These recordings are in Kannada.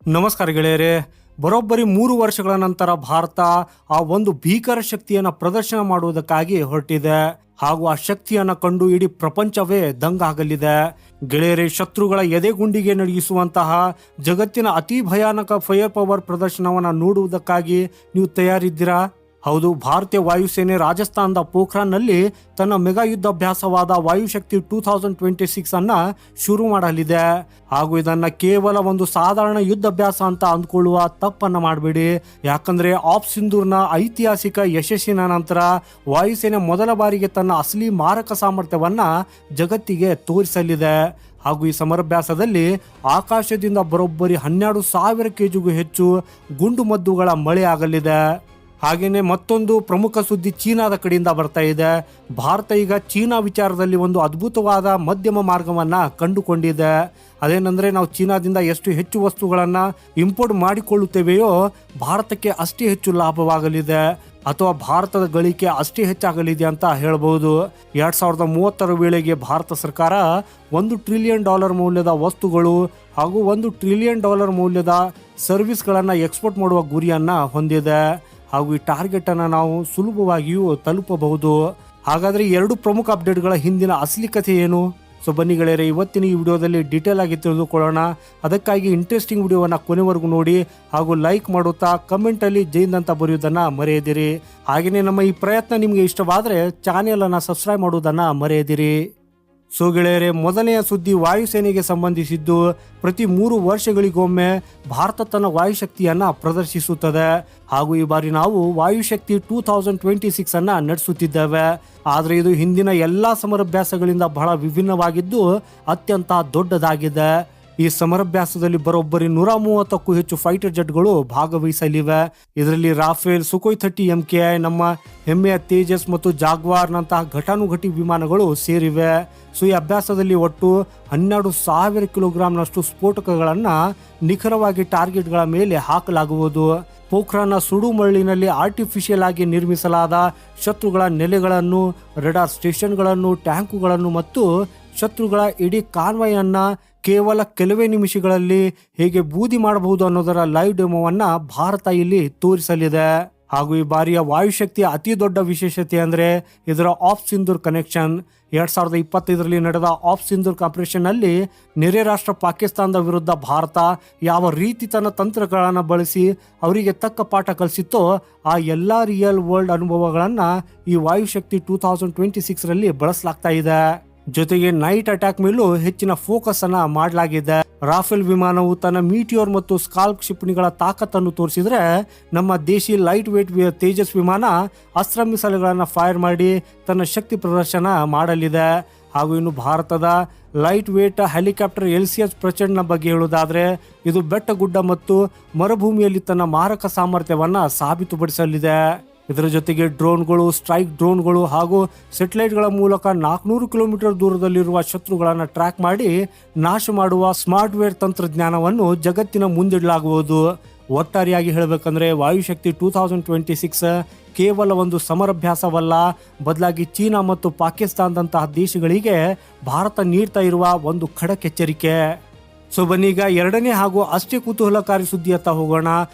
ನಮಸ್ಕಾರ ಗೆಳೆಯರೇ. ಬರೋಬ್ಬರಿ 3 ವರ್ಷಗಳ ನಂತರ ಭಾರತ ಆ ಒಂದು ಭೀಕರ ಶಕ್ತಿಯನ್ನು ಪ್ರದರ್ಶನ ಮಾಡುವುದಕ್ಕಾಗಿ ಹೊರಟಿದೆ. ಹಾಗೂ ಆ ಶಕ್ತಿಯನ್ನು ಕಂಡು ಇಡೀ ಪ್ರಪಂಚವೇ ದಂಗಾಗಲಿದೆ. ಗೆಳೆಯರೇ, ಶತ್ರುಗಳ ಎದೆಗುಂಡಿಗೆ ನಡಗಿಸುವಂತಹ ಜಗತ್ತಿನ ಅತಿ ಭಯಾನಕ ಫೈರ್ ಪವರ್ ಪ್ರದರ್ಶನವನ್ನು ನೋಡುವುದಕ್ಕಾಗಿ ನೀವು ತಯಾರಿದ್ದೀರಾ? ಹೌದು, ಭಾರತೀಯ ವಾಯುಸೇನೆ ರಾಜಸ್ಥಾನದ ಪೋಖ್ರಾನ್ನಲ್ಲಿ ತನ್ನ ಮೆಗಾ ಯುದ್ಧಾಭ್ಯಾಸವಾದ ವಾಯುಶಕ್ತಿ 2026 ಅನ್ನ ಶುರು ಮಾಡಲಿದೆ. ಹಾಗೂ ಇದನ್ನ ಕೇವಲ ಒಂದು ಸಾಧಾರಣ ಯುದ್ಧಾಭ್ಯಾಸ ಅಂತ ಅಂದ್ಕೊಳ್ಳುವ ತಪ್ಪನ್ನ ಮಾಡಬೇಡಿ. ಯಾಕಂದ್ರೆ ಆಪ್ ಸಿಂಧೂರ್ನ ಐತಿಹಾಸಿಕ ಯಶಸ್ಸಿನ ನಂತರ ವಾಯುಸೇನೆ ಮೊದಲ ಬಾರಿಗೆ ತನ್ನ ಅಸಲಿ ಮಾರಕ ಸಾಮರ್ಥ್ಯವನ್ನ ಜಗತ್ತಿಗೆ ತೋರಿಸಲಿದೆ. ಹಾಗೂ ಈ ಸಮರಾಭ್ಯಾಸದಲ್ಲಿ ಆಕಾಶದಿಂದ ಬರೋಬ್ಬರಿ 12,000 kgಗೂ ಹೆಚ್ಚು ಗುಂಡು ಮದ್ದುಗಳ ಮಳೆ ಆಗಲಿದೆ. ಹಾಗೇನೆ ಮತ್ತೊಂದು ಪ್ರಮುಖ ಸುದ್ದಿ ಚೀನಾದ ಕಡೆಯಿಂದ ಬರ್ತಾ ಇದೆ. ಭಾರತ ಈಗ ಚೀನಾ ವಿಚಾರದಲ್ಲಿ ಒಂದು ಅದ್ಭುತವಾದ ಮಧ್ಯಮ ಮಾರ್ಗವನ್ನ ಕಂಡುಕೊಂಡಿದೆ. ಅದೇನೆಂದ್ರೆ, ನಾವು ಚೀನಾದಿಂದ ಎಷ್ಟು ಹೆಚ್ಚು ವಸ್ತುಗಳನ್ನ ಇಂಪೋರ್ಟ್ ಮಾಡಿಕೊಳ್ಳುತ್ತೇವೆಯೋ ಭಾರತಕ್ಕೆ ಅಷ್ಟೇ ಹೆಚ್ಚು ಲಾಭವಾಗಲಿದೆ, ಅಥವಾ ಭಾರತದ ಗಳಿಕೆ ಅಷ್ಟೇ ಹೆಚ್ಚಾಗಲಿದೆ ಅಂತ ಹೇಳ್ಬಹುದು. 2030 ವೇಳೆಗೆ ಭಾರತ ಸರ್ಕಾರ $1 ಟ್ರಿಲಿಯನ್ ಮೌಲ್ಯದ ವಸ್ತುಗಳು ಹಾಗೂ $1 ಟ್ರಿಲಿಯನ್ ಮೌಲ್ಯದ ಸರ್ವಿಸ್ಗಳನ್ನ ಎಕ್ಸ್ಪೋರ್ಟ್ ಮಾಡುವ ಗುರಿಯನ್ನ ಹೊಂದಿದೆ. ಹಾಗೂ ಈ ಟಾರ್ಗೆಟ್ ಅನ್ನ ನಾವು ಸುಲಭವಾಗಿಯೂ ತಲುಪಬಹುದು. ಹಾಗಾದ್ರೆ 2 ಪ್ರಮುಖ ಅಪ್ಡೇಟ್ಗಳ ಹಿಂದಿನ ಅಸಲಿ ಕಥೆ ಏನು? ಸೊ ಬನ್ನಿ ಗೆಳೆಯರೆ, ಇವತ್ತಿನ ಈ ವಿಡಿಯೋದಲ್ಲಿ ಡೀಟೇಲ್ ಆಗಿ ತಿಳಿದುಕೊಳ್ಳೋಣ. ಅದಕ್ಕಾಗಿ ಇಂಟ್ರೆಸ್ಟಿಂಗ್ ವಿಡಿಯೋವನ್ನ ಕೊನೆವರೆಗೂ ನೋಡಿ ಹಾಗೂ ಲೈಕ್ ಮಾಡುತ್ತಾ ಕಮೆಂಟ್ ಅಲ್ಲಿ ಜೈ ಹಿಂದ್ ಅಂತ ಬರೆಯುವುದನ್ನ ಮರೆಯದಿರಿ. ಹಾಗೆಯೇ ನಮ್ಮ ಈ ಪ್ರಯತ್ನ ನಿಮಗೆ ಇಷ್ಟವಾದರೆ ಚಾನೆಲ್ ಅನ್ನ ಸಬ್ಸ್ಕ್ರೈಬ್ ಮಾಡುವುದನ್ನ ಮರೆಯದಿರಿ. ಸೊ ಗೆಳೆಯರೆ, ಮೊದಲನೆಯ ಸುದ್ದಿ ವಾಯುಸೇನೆಗೆ ಸಂಬಂಧಿಸಿದ್ದು. ಪ್ರತಿ 3 ವರ್ಷಗಳಿಗೊಮ್ಮೆ ಭಾರತ ತನ್ನ ವಾಯುಶಕ್ತಿಯನ್ನ ಪ್ರದರ್ಶಿಸುತ್ತದೆ. ಹಾಗೂ ಈ ಬಾರಿ ನಾವು ವಾಯುಶಕ್ತಿ 2026 ಅನ್ನ ನಡೆಸುತ್ತಿದ್ದೇವೆ. ಆದ್ರೆ ಇದು ಹಿಂದಿನ ಎಲ್ಲಾ ಸಮರಾಭ್ಯಾಸಗಳಿಂದ ಬಹಳ ವಿಭಿನ್ನವಾಗಿದ್ದು ಅತ್ಯಂತ ದೊಡ್ಡದಾಗಿದೆ. ಈ ಸಮರಾಭ್ಯಾಸದಲ್ಲಿ ಬರೋಬ್ಬರಿ 130ಕ್ಕೂ ಹೆಚ್ಚು ಫೈಟರ್ ಜೆಟ್ಗಳು ಭಾಗವಹಿಸಲಿವೆ. ಇದರಲ್ಲಿ ರಾಫೇಲ್, ಸುಖೋಯ್ 30 MKI, ನಮ್ಮ ಹೆಮ್ಮೆಯ ತೇಜಸ್ ಮತ್ತು ಜಾಗ್ವಾರ್ ನಂತಹ ಘಟಾನುಘಟಿ ವಿಮಾನಗಳು ಸೇರಿವೆ. ಸೊ ಈ ಅಭ್ಯಾಸದಲ್ಲಿ ಒಟ್ಟು 12,000 ಕಿಲೋಗ್ರಾಂನಷ್ಟು ಸ್ಫೋಟಕಗಳನ್ನ ನಿಖರವಾಗಿ ಟಾರ್ಗೆಟ್ಗಳ ಮೇಲೆ ಹಾಕಲಾಗುವುದು. ಪೋಖ್ರಾನ್ನ ಸುಡುಮರಳಿನಲ್ಲಿ ಆರ್ಟಿಫಿಷಿಯಲ್ ಆಗಿ ನಿರ್ಮಿಸಲಾದ ಶತ್ರುಗಳ ನೆಲೆಗಳನ್ನು, ರೆಡಾರ್ ಸ್ಟೇಷನ್ಗಳನ್ನು, ಟ್ಯಾಂಕುಗಳನ್ನು ಮತ್ತು ಶತ್ರುಗಳ ಇಡೀ ಕಾನ್ವಾಯ್ ಅನ್ನ ಕೇವಲ ಕೆಲವೇ ನಿಮಿಷಗಳಲ್ಲಿ ಹೇಗೆ ಬೂದಿ ಮಾಡಬಹುದು ಅನ್ನೋದರ ಲೈವ್ ಡೆಮೋವನ್ನ ಭಾರತ ಇಲ್ಲಿ ತೋರಿಸಲಿದೆ. ಹಾಗೂ ಈ ಬಾರಿಯ ವಾಯುಶಕ್ತಿಯ ಅತಿ ದೊಡ್ಡ ವಿಶೇಷತೆ ಅಂದ್ರೆ ಇದರ ಆಪ್ ಸಿಂಧೂರ್ ಕನೆಕ್ಷನ್. 2025ರಲ್ಲಿ ನಡೆದ ಆಪ್ ಸಿಂಧೂರ್ ಆಪರೇಷನ್ ನಲ್ಲಿ ನೆರೆ ರಾಷ್ಟ್ರ ಪಾಕಿಸ್ತಾನದ ವಿರುದ್ಧ ಭಾರತ ಯಾವ ರೀತಿ ತನ್ನ ತಂತ್ರಗಳನ್ನು ಬಳಸಿ ಅವರಿಗೆ ತಕ್ಕ ಪಾಠ ಕಲಿಸಿತ್ತೋ ಆ ಎಲ್ಲಾ ರಿಯಲ್ ವರ್ಲ್ಡ್ ಅನುಭವಗಳನ್ನ ಈ ವಾಯುಶಕ್ತಿ 2026ರಲ್ಲಿ ಬಳಸಲಾಗ್ತಾ ಇದೆ. ಜೊತೆಗೆ ನೈಟ್ ಅಟ್ಯಾಕ್ ಮೇಲೂ ಹೆಚ್ಚಿನ ಫೋಕಸ್ ಅನ್ನ ಮಾಡಲಾಗಿದೆ. ರಾಫೆಲ್ ವಿಮಾನವು ತನ್ನ ಮೀಟಿಯೋರ್ ಮತ್ತು ಸ್ಕಾಲ್ಪ್ ಕ್ಷಿಪಣಿಗಳ ತಾಕತ್ತನ್ನು ತೋರಿಸಿದ್ರೆ, ನಮ್ಮ ದೇಶಿ ಲೈಟ್ ವೇಟ್ ತೇಜಸ್ ವಿಮಾನ ಅಸ್ತ್ರ ಮಿಸೈಲ್ಗಳನ್ನ ಫೈರ್ ಮಾಡಿ ತನ್ನ ಶಕ್ತಿ ಪ್ರದರ್ಶನ ಮಾಡಲಿದೆ. ಹಾಗೂ ಇನ್ನು ಭಾರತದ ಲೈಟ್ ವೇಟ್ ಹೆಲಿಕಾಪ್ಟರ್ LCS ಪ್ರಚಂಡ್ನ ಬಗ್ಗೆ ಹೇಳುವುದಾದ್ರೆ, ಇದು ಬೆಟ್ಟ ಗುಡ್ಡ ಮತ್ತು ಮರುಭೂಮಿಯಲ್ಲಿ ತನ್ನ ಮಾರಕ ಸಾಮರ್ಥ್ಯವನ್ನ ಸಾಬೀತುಪಡಿಸಲಿದೆ. ಇದರ ಜೊತೆಗೆ ಡ್ರೋನ್ಗಳು, ಸ್ಟ್ರೈಕ್ ಡ್ರೋನ್ಗಳು ಹಾಗೂ ಸೆಟಲೈಟ್ಗಳ ಮೂಲಕ 400 ಕಿಲೋಮೀಟರ್ ದೂರದಲ್ಲಿರುವ ಶತ್ರುಗಳನ್ನು ಟ್ರ್ಯಾಕ್ ಮಾಡಿ ನಾಶ ಮಾಡುವ ಸ್ಮಾರ್ಟ್ವೇರ್ ತಂತ್ರಜ್ಞಾನವನ್ನು ಜಗತ್ತಿನ ಮುಂದಿಡಲಾಗುವುದು. ಒಟ್ಟಾರೆಯಾಗಿ ಹೇಳಬೇಕಂದ್ರೆ ವಾಯುಶಕ್ತಿ 2026 ಕೇವಲ ಒಂದು ಸಮರಾಭ್ಯಾಸವಲ್ಲ, ಬದಲಾಗಿ ಚೀನಾ ಮತ್ತು ಪಾಕಿಸ್ತಾನದಂತಹ ದೇಶಗಳಿಗೆ ಭಾರತ ನೀಡ್ತಾ ಇರುವ ಒಂದು ಖಡಕ್ ಎಚ್ಚರಿಕೆ. ಸೊ ಬನ್ನೀಗ ಎರಡನೇ ಹಾಗೂ ಅಷ್ಟೇ ಕುತೂಹಲಕಾರಿ ಸುದ್ದಿಯತ್ತ ಹೋಗೋಣ.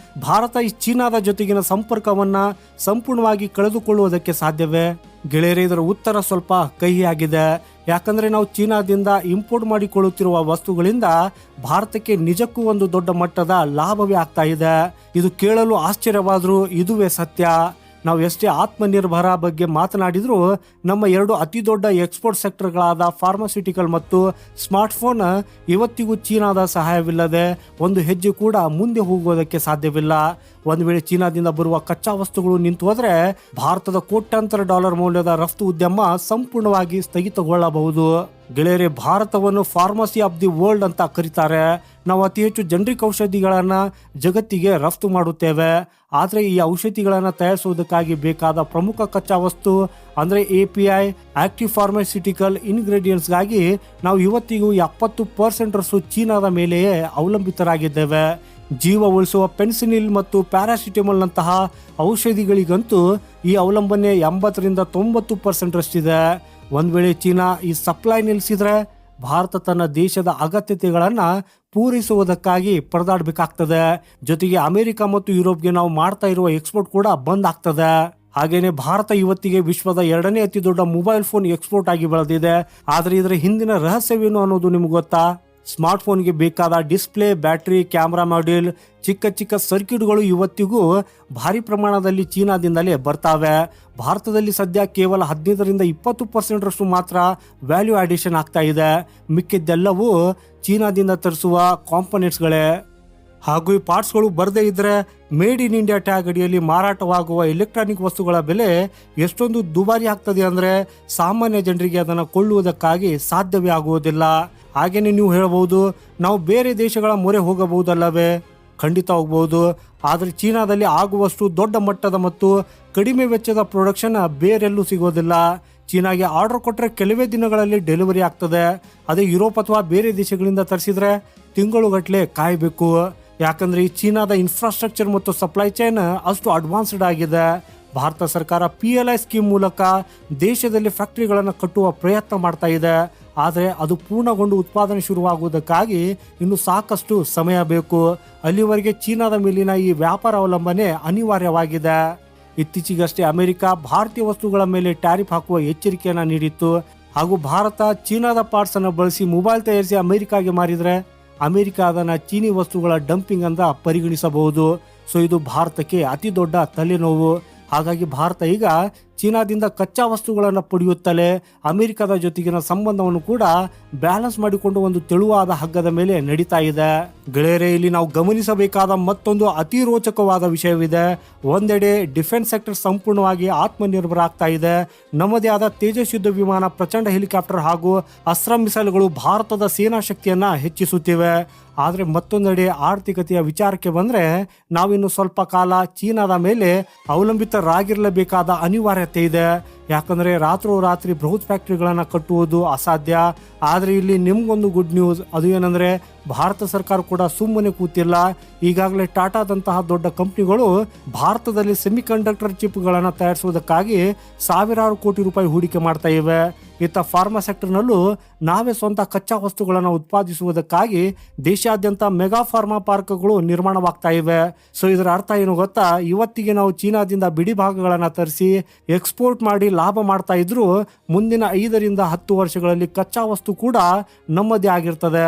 ಭಾರತ ಈ ಚೀನಾದ ಜೊತೆಗಿನ ಸಂಪರ್ಕವನ್ನ ಸಂಪೂರ್ಣವಾಗಿ ಕಳೆದುಕೊಳ್ಳುವುದಕ್ಕೆ ಸಾಧ್ಯವೇ? ಗೆಳೆಯರೇ, ಇದರ ಉತ್ತರ ಸ್ವಲ್ಪ ಕಹಿಯಾಗಿದೆ. ಯಾಕಂದ್ರೆ ನಾವು ಚೀನಾದಿಂದ ಇಂಪೋರ್ಟ್ ಮಾಡಿಕೊಳ್ಳುತ್ತಿರುವ ವಸ್ತುಗಳಿಂದ ಭಾರತಕ್ಕೆ ನಿಜಕ್ಕೂ ಒಂದು ದೊಡ್ಡ ಮಟ್ಟದ ಲಾಭವೇ ಆಗ್ತಾ ಇದೆ. ಇದು ಕೇಳಲು ಆಶ್ಚರ್ಯವಾದರೂ ಇದುವೇ ಸತ್ಯ. ನಾವು ಎಷ್ಟೇ ಆತ್ಮನಿರ್ಭರ ಬಗ್ಗೆ ಮಾತನಾಡಿದ್ರು ನಮ್ಮ 2 ಅತಿ ದೊಡ್ಡ ಎಕ್ಸ್ಪೋರ್ಟ್ ಸೆಕ್ಟರ್ಗಳಾದ ಫಾರ್ಮಾಸ್ಯೂಟಿಕಲ್ ಮತ್ತು ಸ್ಮಾರ್ಟ್ಫೋನ್ ಇವತ್ತಿಗೂ ಚೀನಾದ ಸಹಾಯವಿಲ್ಲದೆ ಒಂದು ಹೆಜ್ಜೆ ಕೂಡ ಮುಂದೆ ಹೋಗುವುದಕ್ಕೆ ಸಾಧ್ಯವಿಲ್ಲ. ಒಂದು ವೇಳೆ ಚೀನಾದಿಂದ ಬರುವ ಕಚ್ಚಾ ವಸ್ತುಗಳು ನಿಂತು ಹೋದ್ರೆ ಭಾರತದ ಕೋಟ್ಯಾಂತರ ಡಾಲರ್ ಮೌಲ್ಯದ ರಫ್ತು ಉದ್ಯಮ ಸಂಪೂರ್ಣವಾಗಿ ಸ್ಥಗಿತಗೊಳ್ಳಬಹುದು. ಗೆಳೆಯರೇ, ಭಾರತವನ್ನು ಫಾರ್ಮಸಿ ಆಫ್ ದಿ ವರ್ಲ್ಡ್ ಅಂತ ಕರೀತಾರೆ. ನಾವು ಅತಿ ಹೆಚ್ಚು ಜನರಿಕ್ ಔಷಧಿಗಳನ್ನ ಜಗತ್ತಿಗೆ ರಫ್ತು ಮಾಡುತ್ತೇವೆ. ಆದರೆ ಈ ಔಷಧಿಗಳನ್ನ ತಯಾರಿಸುವುದಕ್ಕಾಗಿ ಬೇಕಾದ ಪ್ರಮುಖ ಕಚ್ಚಾ ವಸ್ತು ಅಂದ್ರೆ API, ಆಕ್ಟಿವ್ ಫಾರ್ಮಾಸ್ಯೂಟಿಕಲ್ ಇಂಗ್ರೀಡಿಯೆಂಟ್ಸ್ಗಾಗಿ ನಾವು ಇವತ್ತಿಗೂ 70% ಚೀನಾದ ಮೇಲೆಯೇ ಅವಲಂಬಿತರಾಗಿದ್ದೇವೆ. ಜೀವ ಉಳಿಸುವ ಪೆನ್ಸಿನಿಲ್ ಮತ್ತು ಪ್ಯಾರಾಸಿಟಮಲ್ ನಂತಹ ಔಷಧಿಗಳಿಗಂತೂ ಈ ಅವಲಂಬನೆ 80ರಿಂದ 90% ರಷ್ಟಿದೆ. ಒಂದ್ ವೇಳೆ ಚೀನಾ ಈ ಸಪ್ಲೈ ನಿಲ್ಲಿಸಿದ್ರೆ ಭಾರತ ತನ್ನ ದೇಶದ ಅಗತ್ಯತೆಗಳನ್ನ ಪೂರೈಸುವುದಕ್ಕಾಗಿ ಪರದಾಡಬೇಕಾಗ್ತದೆ. ಜೊತೆಗೆ ಅಮೆರಿಕ ಮತ್ತು ಯುರೋಪ್ಗೆ ನಾವು ಮಾಡ್ತಾ ಇರುವ ಎಕ್ಸ್ಪೋರ್ಟ್ ಕೂಡ ಬಂದ್ ಆಗ್ತದೆ. ಹಾಗೇನೆ ಭಾರತ ಇವತ್ತಿಗೆ ವಿಶ್ವದ 2ನೇ ಅತಿ ದೊಡ್ಡ ಮೊಬೈಲ್ ಫೋನ್ ಎಕ್ಸ್ಪೋರ್ಟ್ ಆಗಿ ಬೆಳೆದಿದೆ. ಆದ್ರೆ ಇದರ ಹಿಂದಿನ ರಹಸ್ಯವೇನು ಅನ್ನೋದು ನಿಮ್ಗೆ ಗೊತ್ತಾ? ಸ್ಮಾರ್ಟ್ ಫೋನ್ಗೆ ಬೇಕಾದ ಡಿಸ್ಪ್ಲೇ, ಬ್ಯಾಟರಿ, ಕ್ಯಾಮ್ರಾ ಮಾಡ್ಯೂಲ್, ಚಿಕ್ಕ ಚಿಕ್ಕ ಸರ್ಕ್ಯೂಟ್ಗಳು ಇವತ್ತಿಗೂ ಭಾರಿ ಪ್ರಮಾಣದಲ್ಲಿ ಚೀನಾದಿಂದಲೇ ಬರ್ತಾವೆ. ಭಾರತದಲ್ಲಿ ಸದ್ಯ ಕೇವಲ 15-20% ಮಾತ್ರ ವ್ಯಾಲ್ಯೂ ಅಡಿಷನ್ ಆಗ್ತಾ ಇದೆ. ಮಿಕ್ಕಿದ್ದೆಲ್ಲವೂ ಚೀನಾದಿಂದ ತರಿಸುವ ಕಾಂಪೊನೆಂಟ್ಸ್ಗಳೇ. ಹಾಗೂ ಈ ಪಾರ್ಟ್ಸ್ಗಳು ಬರದೇ ಇದ್ರೆ ಮೇಡ್ ಇನ್ ಇಂಡಿಯಾ ಟ್ಯಾಗ್ ಅಡಿಯಲ್ಲಿ ಮಾರಾಟವಾಗುವ ಎಲೆಕ್ಟ್ರಾನಿಕ್ ವಸ್ತುಗಳ ಬೆಲೆ ಎಷ್ಟೊಂದು ದುಬಾರಿ ಆಗ್ತದೆ ಅಂದ್ರೆ ಸಾಮಾನ್ಯ ಜನರಿಗೆ ಅದನ್ನು ಕೊಳ್ಳುವುದಕ್ಕಾಗಿ ಸಾಧ್ಯವೇ ಆಗುವುದಿಲ್ಲ. ಹಾಗೇನೆ ನೀವು ಹೇಳಬಹುದು, ನಾವು ಬೇರೆ ದೇಶಗಳ ಮೊರೆ ಹೋಗಬಹುದಲ್ಲವೇ? ಖಂಡಿತ ಹೋಗಬಹುದು. ಆದರೆ ಚೀನಾದಲ್ಲಿ ಆಗುವಷ್ಟು ದೊಡ್ಡ ಮಟ್ಟದ ಮತ್ತು ಕಡಿಮೆ ವೆಚ್ಚದ ಪ್ರೊಡಕ್ಷನ್ ಬೇರೆಲ್ಲೂ ಸಿಗೋದಿಲ್ಲ. ಚೀನಾಗೆ ಆರ್ಡರ್ ಕೊಟ್ಟರೆ ಕೆಲವೇ ದಿನಗಳಲ್ಲಿ ಡೆಲಿವರಿ ಆಗ್ತದೆ. ಅದೇ ಯುರೋಪ್ ಅಥವಾ ಬೇರೆ ದೇಶಗಳಿಂದ ತರಿಸಿದ್ರೆ ತಿಂಗಳುಗಟ್ಟಲೆ ಕಾಯಬೇಕು. ಯಾಕಂದ್ರೆ ಈ ಚೀನಾದ ಇನ್ಫ್ರಾಸ್ಟ್ರಕ್ಚರ್ ಮತ್ತು ಸಪ್ಲೈ ಚೈನ್ ಅಷ್ಟು ಅಡ್ವಾನ್ಸ್ಡ್ ಆಗಿದೆ. ಭಾರತ ಸರ್ಕಾರ PLI ಸ್ಕೀಮ್ ಮೂಲಕ ದೇಶದಲ್ಲಿ ಫ್ಯಾಕ್ಟರಿಗಳನ್ನು ಕಟ್ಟುವ ಪ್ರಯತ್ನ ಮಾಡ್ತಾ ಇದೆ. ಆದರೆ ಅದು ಪೂರ್ಣಗೊಂಡು ಉತ್ಪಾದನೆ ಶುರುವಾಗುವುದಕ್ಕಾಗಿ ಇನ್ನು ಸಾಕಷ್ಟು ಸಮಯ ಬೇಕು. ಅಲ್ಲಿವರೆಗೆ ಚೀನಾದ ಮೇಲಿನ ಈ ವ್ಯಾಪಾರ ಅವಲಂಬನೆ ಅನಿವಾರ್ಯವಾಗಿದೆ. ಇತ್ತೀಚೆಗಷ್ಟೇ ಅಮೆರಿಕ ಭಾರತೀಯ ವಸ್ತುಗಳ ಮೇಲೆ ಟ್ಯಾರಿಫ್ ಹಾಕುವ ಎಚ್ಚರಿಕೆಯನ್ನು ನೀಡಿತ್ತು. ಹಾಗೂ ಭಾರತ ಚೀನಾದ ಪಾರ್ಟ್ಸ್ ಅನ್ನು ಬಳಸಿ ಮೊಬೈಲ್ ತಯಾರಿಸಿ ಅಮೆರಿಕಾಗೆ ಮಾರಿದ್ರೆ ಅಮೆರಿಕ ಅದನ್ನ ಚೀನಿ ವಸ್ತುಗಳ ಡಂಪಿಂಗ್ ಅಂತ ಪರಿಗಣಿಸಬಹುದು. ಸೊ ಇದು ಭಾರತಕ್ಕೆ ಅತಿ ದೊಡ್ಡ ತಲೆನೋವು. ಹಾಗಾಗಿ ಭಾರತ ಈಗ ಚೀನಾದಿಂದ ಕಚ್ಚಾ ವಸ್ತುಗಳನ್ನು ಪಡೆಯುತ್ತಲೇ ಅಮೆರಿಕದ ಜೊತೆಗಿನ ಸಂಬಂಧವನ್ನು ಕೂಡ ಬ್ಯಾಲೆನ್ಸ್ ಮಾಡಿಕೊಂಡು ಒಂದು ತೆಳುವಾದ ಹಗ್ಗದ ಮೇಲೆ ನಡೀತಾ ಇದೆ. ಗೆಳೆಯರೇ, ಇಲ್ಲಿ ನಾವು ಗಮನಿಸಬೇಕಾದ ಮತ್ತೊಂದು ಅತಿ ರೋಚಕವಾದ ವಿಷಯವಿದೆ. ಒಂದೆಡೆ ಡಿಫೆನ್ಸ್ ಸೆಕ್ಟರ್ ಸಂಪೂರ್ಣವಾಗಿ ಆತ್ಮನಿರ್ಭರ ಆಗ್ತಾ ಇದೆ. ನಮ್ಮದೇ ಆದ ತೇಜಸ್ ಯುದ್ಧ ವಿಮಾನ, ಪ್ರಚಂಡ ಹೆಲಿಕಾಪ್ಟರ್ ಹಾಗೂ ಅಸ್ತ್ರ ಮಿಸೈಲ್ಗಳು ಭಾರತದ ಸೇನಾ ಶಕ್ತಿಯನ್ನ ಹೆಚ್ಚಿಸುತ್ತಿವೆ. ಆದರೆ ಮತ್ತೊಂದೆಡೆ ಆರ್ಥಿಕತೆಯ ವಿಚಾರಕ್ಕೆ ಬಂದ್ರೆ ನಾವಿನ್ನು ಸ್ವಲ್ಪ ಕಾಲ ಚೀನಾದ ಮೇಲೆ ಅವಲಂಬಿತರಾಗಿರಲೇಬೇಕಾದ ಅನಿವಾರ್ಯತೆ ಇದೆ. ಯಾಕಂದ್ರೆ ರಾತ್ರೋರಾತ್ರಿ ಬೃಹತ್ ಫ್ಯಾಕ್ಟರಿಗಳನ್ನ ಕಟ್ಟುವುದು ಅಸಾಧ್ಯ. ಆದ್ರೆ ಇಲ್ಲಿ ನಿಮ್ಗೊಂದು ಗುಡ್ ನ್ಯೂಸ್, ಅದು ಏನಂದ್ರೆ ಭಾರತ ಸರ್ಕಾರ ಕೂಡ ಸುಮ್ಮನೆ ಕೂತಿಲ್ಲ. ಈಗಾಗಲೇ ಟಾಟಾದಂತಹ ದೊಡ್ಡ ಕಂಪನಿಗಳು ಭಾರತದಲ್ಲಿ ಸೆಮಿಕಂಡಕ್ಟರ್ ಚಿಪ್ಗಳನ್ನು ತಯಾರಿಸುವುದಕ್ಕಾಗಿ ಸಾವಿರಾರು ಕೋಟಿ ರೂಪಾಯಿ ಹೂಡಿಕೆ ಮಾಡ್ತಾ ಇವೆ. ಇತ್ತ ಫಾರ್ಮಾ ಸೆಕ್ಟರ್ನಲ್ಲೂ ನಾವೇ ಸ್ವಂತ ಕಚ್ಚಾ ವಸ್ತುಗಳನ್ನು ಉತ್ಪಾದಿಸುವುದಕ್ಕಾಗಿ ದೇಶಾದ್ಯಂತ ಮೆಗಾ ಫಾರ್ಮಾ ಪಾರ್ಕ್ಗಳು ನಿರ್ಮಾಣವಾಗ್ತಾ ಇವೆ. ಸೊ ಇದರ ಅರ್ಥ ಏನು ಗೊತ್ತಾ? ಇವತ್ತಿಗೆ ನಾವು ಚೀನಾದಿಂದ ಬಿಡಿ ಭಾಗಗಳನ್ನು ತರಿಸಿ ಎಕ್ಸ್ಪೋರ್ಟ್ ಮಾಡಿ ಲಾಭ ಮಾಡ್ತಾ ಇದ್ರು ಮುಂದಿನ 5-10 ವರ್ಷಗಳಲ್ಲಿ ಕಚ್ಚಾ ವಸ್ತು ಕೂಡ ನಮ್ಮದೇ ಆಗಿರ್ತದೆ,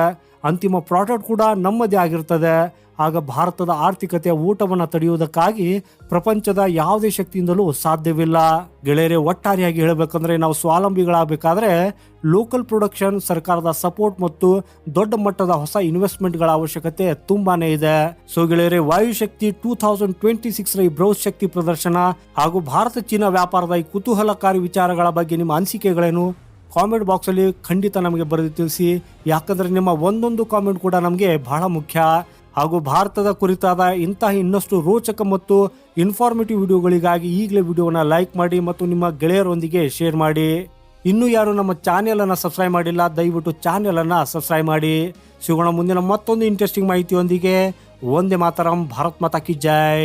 ಅಂತಿಮ ಪ್ರಾಡಕ್ಟ್ ಕೂಡ ನಮ್ಮದೇ ಆಗಿರ್ತದೆ. ಆಗ ಭಾರತದ ಆರ್ಥಿಕತೆಯ ಊಟವನ್ನು ತಡೆಯುವುದಕ್ಕಾಗಿ ಪ್ರಪಂಚದ ಯಾವುದೇ ಶಕ್ತಿಯಿಂದಲೂ ಸಾಧ್ಯವಿಲ್ಲ. ಗೆಳೆಯರೆ, ಒಟ್ಟಾರೆಯಾಗಿ ಹೇಳಬೇಕಂದ್ರೆ ನಾವು ಸ್ವಾವಲಂಬಿಗಳಾಗಬೇಕಾದ್ರೆ ಲೋಕಲ್ ಪ್ರೊಡಕ್ಷನ್, ಸರ್ಕಾರದ ಸಪೋರ್ಟ್ ಮತ್ತು ದೊಡ್ಡ ಮಟ್ಟದ ಹೊಸ ಇನ್ವೆಸ್ಟ್ಮೆಂಟ್ಗಳ ಅವಶ್ಯಕತೆ ತುಂಬಾನೇ ಇದೆ. ಸೊ ಗೆಳೆಯರೆ, ವಾಯುಶಕ್ತಿ 2026 ಈ ಬೃಹತ್ ಶಕ್ತಿ ಪ್ರದರ್ಶನ ಹಾಗೂ ಭಾರತ ಚೀನಾ ವ್ಯಾಪಾರದ ಈ ಕುತೂಹಲಕಾರಿ ವಿಚಾರಗಳ ಬಗ್ಗೆ ನಿಮ್ಮ ಅನಿಸಿಕೆಗಳೇನು? ಕಾಮೆಂಟ್ ಬಾಕ್ಸಲ್ಲಿ ಖಂಡಿತ ನಮಗೆ ಬರೆದು ತಿಳಿಸಿ. ಯಾಕಂದರೆ ನಿಮ್ಮ ಒಂದೊಂದು ಕಾಮೆಂಟ್ ಕೂಡ ನಮಗೆ ಬಹಳ ಮುಖ್ಯ. ಹಾಗೂ ಭಾರತದ ಕುರಿತಾದ ಇಂತಹ ಇನ್ನಷ್ಟು ರೋಚಕ ಮತ್ತು ಇನ್ಫಾರ್ಮೇಟಿವ್ ವಿಡಿಯೋಗಳಿಗಾಗಿ ಈಗಲೇ ವಿಡಿಯೋನ ಲೈಕ್ ಮಾಡಿ ಮತ್ತು ನಿಮ್ಮ ಗೆಳೆಯರೊಂದಿಗೆ ಶೇರ್ ಮಾಡಿ. ಇನ್ನೂ ಯಾರು ನಮ್ಮ ಚಾನೆಲನ್ನು ಸಬ್ಸ್ಕ್ರೈಬ್ ಮಾಡಿಲ್ಲ, ದಯವಿಟ್ಟು ಚಾನೆಲನ್ನು ಸಬ್ಸ್ಕ್ರೈಬ್ ಮಾಡಿ. ಸಿಗೋಣ ಮುಂದಿನ ಮತ್ತೊಂದು ಇಂಟ್ರೆಸ್ಟಿಂಗ್ ಮಾಹಿತಿಯೊಂದಿಗೆ. ವಂದೇ ಮಾತರಂ. ಭಾರತ್ ಮಾತಾ ಕಿ ಜೈ.